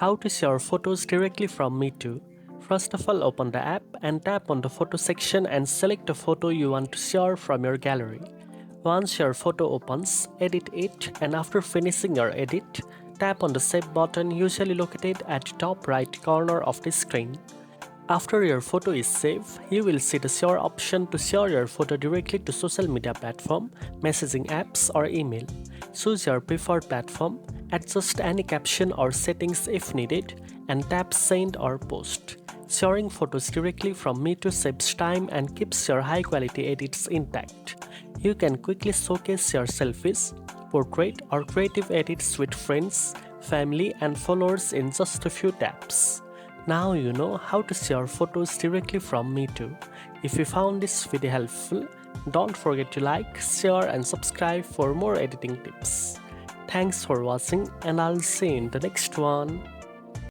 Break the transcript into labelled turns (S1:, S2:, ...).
S1: How to share photos directly from Meitu. First of all, open the app and tap on the photo section and select a photo you want to share from your gallery. Once your photo opens, edit it, and after finishing your edit, tap on the save button usually located at the top right corner of the screen. After your photo is saved, you will see the share option to share your photo directly to social media platform, messaging apps or email. Choose your preferred platform, adjust any caption or settings if needed, and tap send or post. Sharing photos directly from Meitu saves time and keeps your high quality edits intact. You can quickly showcase your selfies, portrait or creative edits with friends, family and followers in just a few taps. Now you know how to share photos directly from Meitu. If you found this video helpful, don't forget to like, share and subscribe for more editing tips. Thanks for watching and I'll see you in the next one.